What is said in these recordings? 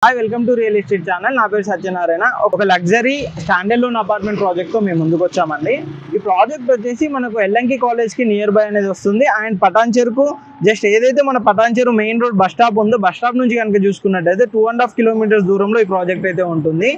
Hi welcome to real estate channel. నా పేరు సత్యనారాయణ. ఒక లగ్జరీ స్టాండర్డ్ లోన్ అపార్ట్మెంట్ ప్రాజెక్ట్తో మేము ముందుకు వచ్చామండి. ఈ ప్రాజెక్ట్ వచ్చేసి మనకు ఎల్ఎంకి కాలేజ్కి నియర్ బై అనేది వస్తుంది. అండ్ పటాన్చెరుకు జస్ట్ ఏదైతే మన Patancheru main road bus stop ఉందో బస్ స్టాప్ నుంచి కనుక చూసుకున్నట్టయితే 2.5 కిలోమీటర్స్ దూరంలో ఈ ప్రాజెక్ట్ అయితే ఉంటుంది.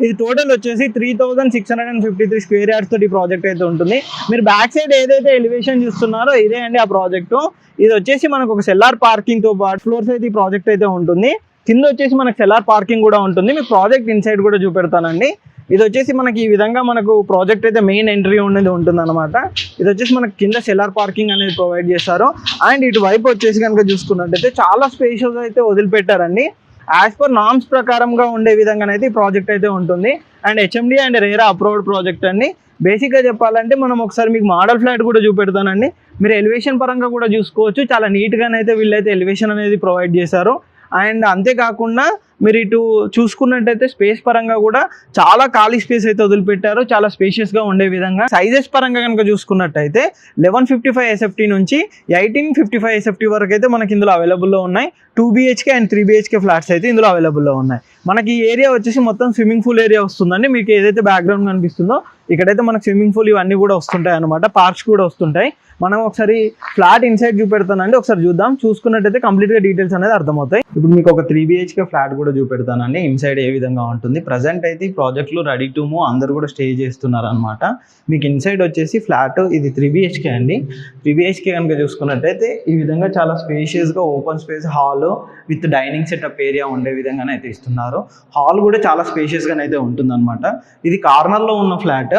ఇది టోటల్ వచ్చేసి 3653 స్క్వేర్ యార్డ్స్ తోటి ఈ ప్రాజెక్ట్ అయితే ఉంటుంది. మీరు బ్యాక్ సైడ్ ఏదైతే ఎలివేషన్ చూస్తున్నారో ఇదే అండి ఆ ప్రాజెక్టు. ఇది వచ్చేసి మనకు ఒక సెల్లార్ పార్కింగ్ తో పాటు ఫ్లోర్స్ అయితే ఈ ప్రాజెక్ట్ అయితే ఉంటుంది. కింద వచ్చేసి మనకు సెల్లార్ పార్కింగ్ కూడా ఉంటుంది. మీకు ప్రాజెక్ట్ ఇన్సైడ్ కూడా చూపెడతానండి. ఇది వచ్చేసి మనకి ఈ విధంగా మనకు ప్రాజెక్ట్ అయితే మెయిన్ ఎంట్రీ ఉండేది ఉంటుంది అనమాట. ఇది వచ్చేసి మనకి కింద సెల్లార్ పార్కింగ్ అనేది ప్రొవైడ్ చేస్తారు. అండ్ ఇటు వైపు వచ్చేసి కనుక చూసుకున్నట్టయితే చాలా స్పేషియస్ అయితే వదిలిపెట్టారండి. యాజ్ పర్ నామ్స్ ప్రకారంగా ఉండే విధంగానైతే ఈ ప్రాజెక్ట్ అయితే ఉంటుంది. And HMD and RERA approved project అండి. బేసిక్గా చెప్పాలంటే మనం ఒకసారి మీకు మోడల్ ఫ్లాట్ కూడా చూపెడతానండి. మీరు ఎలివేషన్ పరంగా కూడా చూసుకోవచ్చు. చాలా నీట్గానైతే వీళ్ళైతే ఎలివేషన్ అనేది ప్రొవైడ్ చేశారు. అండ్ అంతేకాకుండా మీరు ఇటు చూసుకున్నట్టయితే స్పేస్ పరంగా కూడా చాలా ఖాళీ స్పేస్ అయితే వదిలిపెట్టారు. చాలా స్పేషియస్గా ఉండే విధంగా. సైజెస్ పరంగా కనుక చూసుకున్నట్టయితే 1155 SFT నుంచి 1855 SFT వరకు అయితే మనకి ఇందులో అవైలబుల్లో ఉన్నాయి. 2 BHK అండ్ 3 BHK ఫ్లాట్స్ అయితే ఇందులో అవైలబుల్లో ఉన్నాయి. మనకి ఈ ఏరియా వచ్చేసి మొత్తం స్విమ్మింగ్ పూల్ ఏరియా వస్తుందండి. మీకు ఏదైతే బ్యాక్గ్రౌండ్ కనిపిస్తుందో ఇక్కడైతే మనకు స్విమ్మింగ్ పూల్ ఇవన్నీ కూడా వస్తుంటాయి అనమాట. పార్క్స్ కూడా వస్తుంటాయి. మనం ఒకసారి ఫ్లాట్ ఇన్సైడ్ చూపెడతానండి. ఒకసారి చూద్దాం. చూసుకున్నట్టయితే కంప్లీట్గా డీటెయిల్స్ అనేది అర్థమవుతాయి. ఇప్పుడు మీకు ఒక 3 BHK ఫ్లాట్ కూడా చూపెడతానండి. ఇన్సైడ్ ఏ విధంగా ఉంటుంది. ప్రజెంట్ అయితే ఈ ప్రాజెక్ట్లో రెడీ టు మూవ్ అందరూ కూడా స్టే చేస్తున్నారు అనమాట. మీకు ఇన్సైడ్ వచ్చేసి ఫ్లాట్ ఇది 3 BHK అండి. 3 BHK కనుక చూసుకున్నట్టయితే ఈ విధంగా చాలా స్పేషియస్గా open space hall with dining setup area ఉండే విధంగానే అయితే ఇస్తున్నారు. హాల్ కూడా చాలా స్పేషియస్గానైతే ఉంటుందన్నమాట. ఇది కార్నర్లో ఉన్న ఫ్లాట్.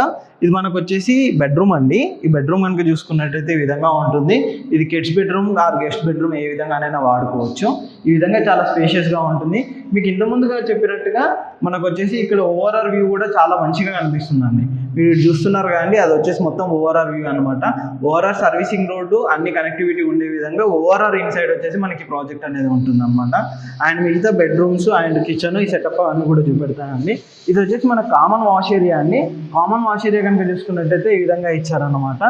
ఇది మనకు వచ్చేసి బెడ్రూమ్ అండి. ఈ బెడ్రూమ్ కనుక చూసుకున్నట్టయితే ఈ విధంగా ఉంటుంది. ఇది kids bedroom or guest bedroom ఏ విధంగానైనా వాడుకోవచ్చు. ఈ విధంగా చాలా స్పేషియస్గా ఉంటుంది. మీకు ఇంత ముందుగా చెప్పినట్టుగా మనకు వచ్చేసి ఇక్కడ ఓవరాల్ వ్యూ కూడా చాలా మంచిగా కనిపిస్తుందండి. మీరు చూస్తున్నారు కానీ అది వచ్చేసి మొత్తం ఓవరాల్ వ్యూ అనమాట. ఓవరాల్ సర్వీసింగ్ రోడ్డు అన్ని కనెక్టివిటీ ఉండే విధంగా ఓవరాల్ ఇన్సైడ్ వచ్చేసి మనకి ప్రాజెక్ట్ అనేది ఉంటుంది అనమాట. అండ్ మిగతా బెడ్రూమ్స్ అండ్ కిచెన్ ఈ సెటప్ అన్ని కూడా చూపెడతానండి. ఇది వచ్చేసి మన కామన్ వాష్ ఏరియా అండి. కామన్ వాష్ ఏరియా కనుక చూసుకున్నట్టయితే ఈ విధంగా ఇచ్చారనమాట.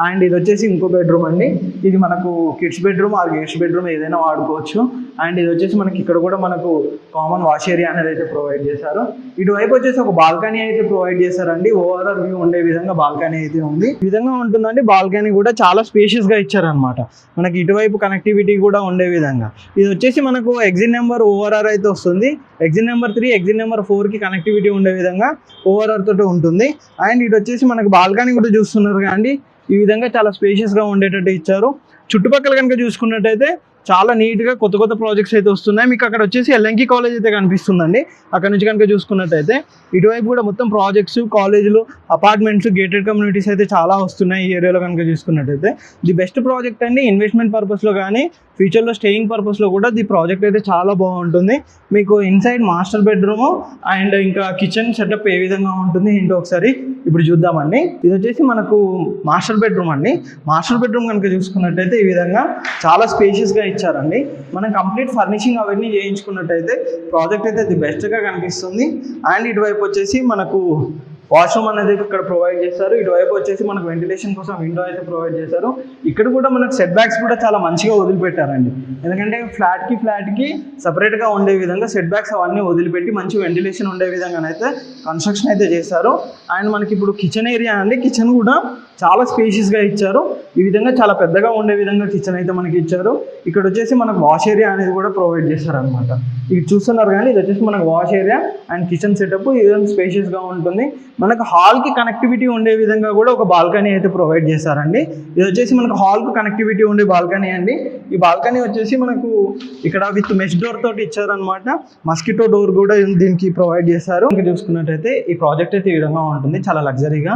అండ్ ఇది వచ్చేసి ఇంకో బెడ్రూమ్ అండి. ఇది మనకు kids bedroom or guest bedroom ఏదైనా వాడుకోవచ్చు. అండ్ ఇది వచ్చేసి మనకి ఇక్కడ కూడా మనకు కామన్ వాష్ ఏరియా అనేది అయితే ప్రొవైడ్ చేశారు. ఇటువైపు వచ్చేసి ఒక బాల్కనీ అయితే ప్రొవైడ్ చేశారండి. ఓవరాల్ వ్యూ ఉండే విధంగా బాల్కనీ అయితే ఉంది. ఈ విధంగా ఉంటుందండి. బాల్కనీ కూడా చాలా స్పేషియస్గా ఇచ్చారనమాట. మనకి ఇటువైపు కనెక్టివిటీ కూడా ఉండే విధంగా. ఇది వచ్చేసి మనకు ఎగ్జిట్ నెంబర్ ఓఆర్ఆర్ అయితే వస్తుంది. ఎగ్జిట్ నెంబర్ 3 ఎగ్జిట్ నెంబర్ 4కి కనెక్టివిటీ ఉండే విధంగా ఓఆర్ఆర్ తోటి ఉంటుంది. అండ్ ఇటు వచ్చేసి మనకు బాల్కనీ కూడా చూస్తున్నారు కానీ ఈ విధంగా చాలా స్పేషియస్గా ఉండేటట్టు ఇచ్చారు. చుట్టుపక్కల కనుక చూసుకున్నట్టయితే చాలా నీట్గా కొత్త కొత్త ప్రాజెక్ట్స్ అయితే వస్తున్నాయి. మీకు అక్కడ వచ్చేసి ఎల్ఎంకి కాలేజ్ అయితే కనిపిస్తుందండి. అక్కడ నుంచి కనుక చూసుకున్నట్టయితే ఇటువైపు కూడా మొత్తం ప్రాజెక్ట్స్ కాలేజీలు అపార్ట్మెంట్స్ గేటెడ్ కమ్యూనిటీస్ అయితే చాలా వస్తున్నాయి. ఈ ఏరియాలో కనుక చూసుకున్నట్టయితే ది బెస్ట్ ప్రాజెక్ట్ అండి. ఇన్వెస్ట్మెంట్ పర్పస్లో కానీ ఫ్యూచర్లో స్టేయింగ్ పర్పస్లో కూడా ది ప్రాజెక్ట్ అయితే చాలా బాగుంటుంది. మీకు ఇన్సైడ్ మాస్టర్ బెడ్రూమ్ అండ్ ఇంకా కిచెన్ సెటప్ ఏ విధంగా ఉంటుంది ఏంటో ఒకసారి ఇప్పుడు చూద్దామండి. ఇది వచ్చేసి మనకు మాస్టర్ బెడ్రూమ్ అండి. మాస్టర్ బెడ్రూమ్ కనుక చూసుకున్నట్టయితే ఈ విధంగా చాలా స్పేషియస్గా ఇచ్చారండి. మనం కంప్లీట్ ఫర్నిషింగ్ అవన్నీ చేయించుకున్నట్టయితే ప్రాజెక్ట్ అయితే ది బెస్ట్గా కనిపిస్తుంది. అండ్ ఇటువైపు వచ్చేసి మనకు వాష్రూమ్ అనేది ఇక్కడ ప్రొవైడ్ చేస్తారు. ఇటువైపు వచ్చేసి మనకు వెంటిలేషన్ కోసం విండో అయితే ప్రొవైడ్ చేశారు. ఇక్కడ కూడా మనకు సెట్ బ్యాక్స్ కూడా చాలా మంచిగా వదిలిపెట్టారండి. ఎందుకంటే ఫ్లాట్కి సపరేట్గా ఉండే విధంగా సెట్ బ్యాక్స్ అవన్నీ వదిలిపెట్టి మంచి వెంటిలేషన్ ఉండే విధంగానైతే కన్స్ట్రక్షన్ అయితే చేశారు. అండ్ మనకి ఇప్పుడు కిచెన్ ఏరియా అండి. కిచెన్ కూడా చాలా స్పేషియస్గా ఇచ్చారు. ఈ విధంగా చాలా పెద్దగా ఉండే విధంగా కిచెన్ అయితే మనకి ఇచ్చారు. ఇక్కడ వచ్చేసి మనకు వాష్ ఏరియా అనేది కూడా ప్రొవైడ్ చేశారనమాట. ఇది చూస్తున్నారు కానీ ఇది వచ్చేసి మనకు wash area and kitchen setup ఈ విధంగా స్పేషియస్గా ఉంటుంది. మనకు హాల్కి కనెక్టివిటీ ఉండే విధంగా కూడా ఒక బాల్కనీ అయితే ప్రొవైడ్ చేశారండి. ఇది వచ్చేసి మనకు హాల్కు కనెక్టివిటీ ఉండే బాల్కనీ అండి. ఈ బాల్కనీ వచ్చేసి మనకు ఇక్కడ విత్ మెష్ డోర్ తోటి ఇచ్చారనమాట. మస్కిటో డోర్ కూడా దీనికి ప్రొవైడ్ చేశారు. ఇంకా చూసుకున్నట్టయితే ఈ ప్రాజెక్ట్ అయితే ఈ విధంగా ఉంటుంది. చాలా లగ్జరీగా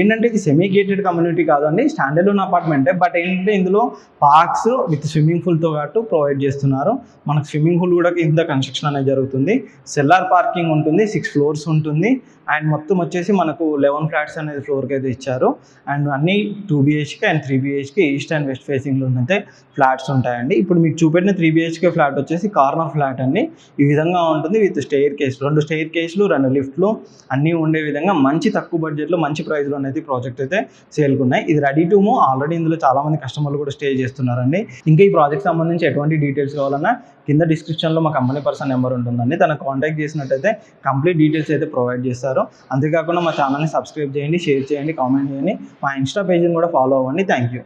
ఏంటంటే ఇది సెమీ గేటెడ్ కమ్యూనిటీ కాదండి. స్టాండర్డ్ లోన్ అపార్ట్మెంటే. బట్ ఏంటంటే ఇందులో పార్క్స్ విత్ స్విమ్మింగ్ పూల్తో పాటు ప్రొవైడ్ చేస్తున్నారు. మనకు స్విమ్మింగ్ పూల్ కూడా ఇంత కన్స్ట్రక్షన్ అనేది జరుగుతుంది. సెల్లార్ పార్కింగ్ ఉంటుంది. 6 ఫ్లోర్స్ ఉంటుంది. అండ్ మొత్తం వచ్చేసి మనకు 11 ఫ్లాట్స్ అనేది ఫ్లోర్కి అయితే ఇచ్చారు. అండ్ అన్నీ 2 BHK and 3 BHK east and west ఫేసింగ్లో అయితే ఫ్లాట్స్ ఉంటాయండి. ఇప్పుడు మీకు చూపెట్టిన 3 BHK ఫ్లాట్ వచ్చేసి కార్నర్ ఫ్లాట్ అండి. ఈ విధంగా ఉంటుంది విత్ స్టెయిర్ కేస్, 2 స్టెయిర్ కేస్లు 2 లిఫ్ట్లు అన్నీ ఉండే విధంగా మంచి తక్కువ బడ్జెట్లో మంచి ప్రైస్లో అనేది ప్రాజెక్ట్ అయితే సేల్కి ఉన్నాయి. ఇది రెడీ టు మూవ్. ఆల్రెడీ ఇందులో చాలామంది కస్టమర్లు కూడా స్టే చేస్తున్నారండి. ఇంకా ఈ ప్రాజెక్ట్ సంబంధించి ఎటువంటి డీటెయిల్స్ కావాలన్నా కింద డిస్క్రిప్షన్లో మా కంపెనీ పర్సన్ నెంబర్ ఉంటుందండి. తనకు కాంటాక్ట్ చేసినట్టయితే కంప్లీట్ డీటెయిల్స్ అయితే ప్రొవైడ్ చేస్తారు. అంతేకాకుండా మా ఛానల్ని సబ్స్క్రైబ్ చేయండి, షేర్ చేయండి, కామెంట్ చేయండి, మా ఇన్స్టా పేజ్ని కూడా ఫాలో అవ్వండి. Thank you.